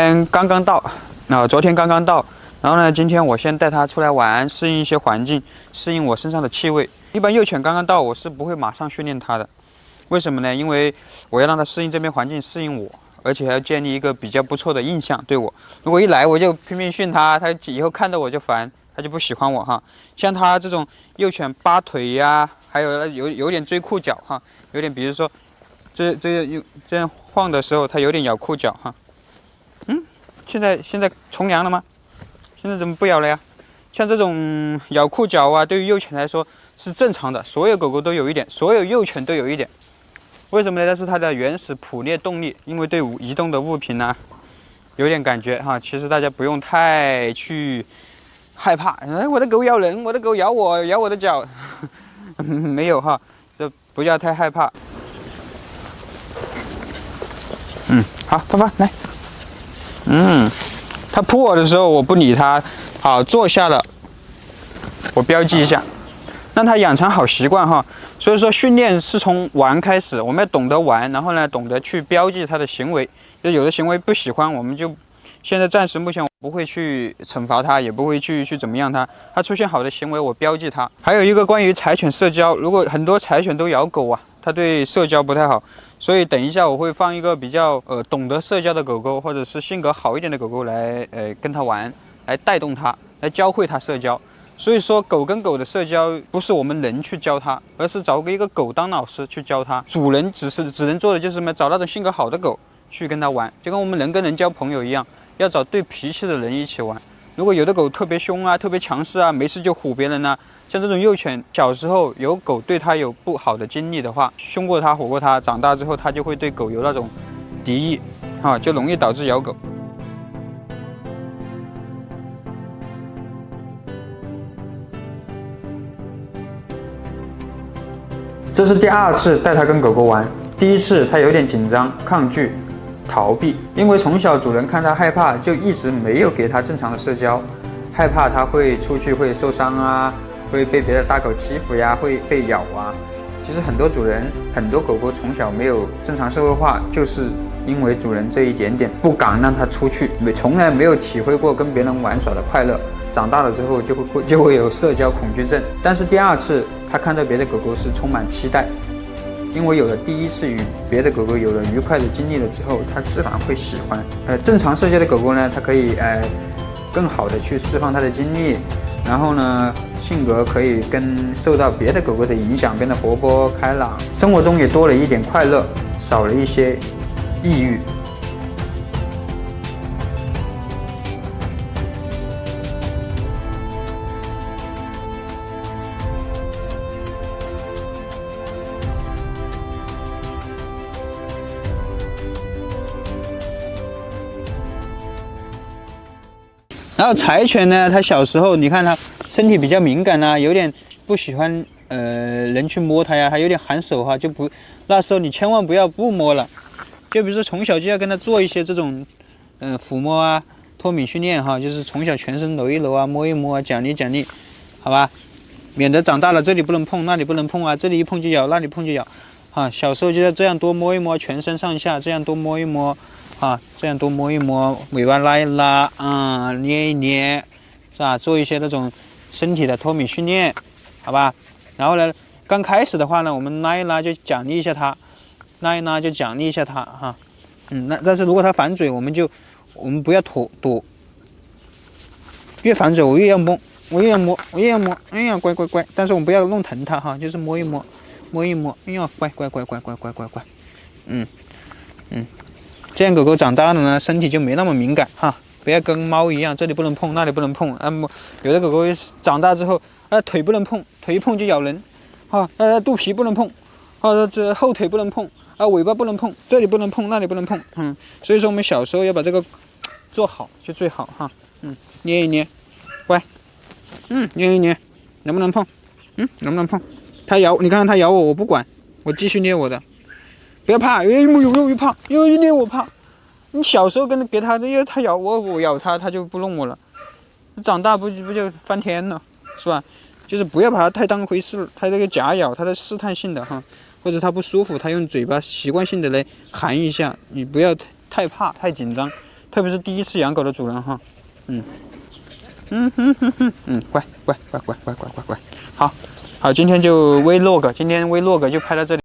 天刚刚到，昨天刚刚到，然后呢，今天我先带它出来玩，适应一些环境，适应我身上的气味。一般幼犬刚刚到，我是不会马上训练它的，为什么呢？因为我要让它适应这边环境，适应我，而且还要建立一个比较不错的印象对我。如果一来我就拼命训它，它以后看到我就烦，它就不喜欢我哈。像它这种幼犬扒腿呀，还有点追裤脚哈，有点比如说这样晃的时候，它有点咬裤脚哈。现在从良了吗？现在怎么不咬了呀？像这种咬裤脚啊，对于幼犬来说是正常的，所有狗狗都有一点，所有幼犬都有一点。为什么呢？那是它的原始捕猎动力，因为对移动的物品呢有点感觉哈。其实大家不用太去害怕，我的狗咬人，我的狗咬我的脚，没有哈，这不要太害怕。好，爸爸来。它扑我的时候，我不理它，好，坐下了，我标记一下，让它养成好习惯哈。所以说，训练是从玩开始，我们要懂得玩，然后呢，懂得去标记它的行为。就有的行为不喜欢，我们就现在暂时目前我不会去惩罚它，也不会去怎么样它。它出现好的行为，我标记它。还有一个关于柴犬社交，如果很多柴犬都咬狗啊，它对社交不太好。所以等一下我会放一个比较懂得社交的狗狗，或者是性格好一点的狗狗来跟它玩，来带动它，来教会它社交。所以说狗跟狗的社交不是我们人去教它，而是找一个狗当老师去教它。主人只能做的就是什么？找那种性格好的狗去跟它玩，就跟我们人跟人交朋友一样，要找对脾气的人一起玩。如果有的狗特别凶啊，特别强势啊，没事就唬别人啊，像这种幼犬，小时候有狗对它有不好的经历的话，凶过它、唬过它，长大之后它就会对狗有那种敌意，就容易导致咬狗。这是第2次带它跟狗狗玩，第1次它有点紧张、抗拒、逃避，因为从小主人看它害怕，就一直没有给它正常的社交，害怕它会出去会受伤啊。会被别的大狗欺负呀，会被咬啊。其实很多主人、很多狗狗从小没有正常社会化，就是因为主人这一点点不敢让它出去，从来没有体会过跟别人玩耍的快乐。长大了之后就会有社交恐惧症。但是第2次，它看到别的狗狗是充满期待，因为有了第1次与别的狗狗有了愉快的经历了之后，它自然会喜欢。正常社交的狗狗呢，它可以更好的去释放它的精力。然后呢，性格可以受到别的狗狗的影响，变得活泼开朗，生活中也多了一点快乐，少了一些抑郁。然后柴犬呢，它小时候你看它身体比较敏感啊，有点不喜欢人去摸它呀，它有点含手哈，那时候你千万不摸了。就比如说从小就要跟它做一些这种抚摸啊、脱敏训练哈，就是从小全身揉一揉啊、摸一摸啊、奖励奖励，好吧？免得长大了这里不能碰，那里不能碰啊，这里一碰就咬，那里碰就咬啊。小时候就要这样多摸一摸，全身上下这样多摸一摸。这样多摸一摸，尾巴拉一拉，捏一捏，是吧？做一些那种身体的脱敏训练，好吧？然后呢，刚开始的话呢，我们拉一拉就奖励一下它，拉一拉就奖励一下它哈。但是如果它反嘴，我们不要躲，越反嘴我越要摸，我越要摸，哎呀乖，但是我们不要弄疼它哈，就是摸一摸，哎呀乖，这样狗狗长大了呢，身体就没那么敏感哈，不要跟猫一样，这里不能碰，那里不能碰。有的狗狗长大之后，腿不能碰，腿一碰就咬人，肚皮不能碰，这后腿不能碰，尾巴不能碰，这里不能碰，那里不能碰。所以说我们小时候要把这个做好就最好哈。捏一捏，乖，捏一捏，能不能碰？能不能碰？它咬，你看它咬我，我不管，我继续捏我的。不要怕，又怕，又捏我怕。你小时候给他，因为他咬我，我咬他，他就不弄我了。长大不就翻天了，是吧？就是不要把它太当回事，它这个假咬，它的试探性的哈，或者它不舒服，它用嘴巴习惯性的来含一下，你不要太怕、太紧张，特别是第一次养狗的主人哈。乖，好，今天就今天 vlog 就拍到这里。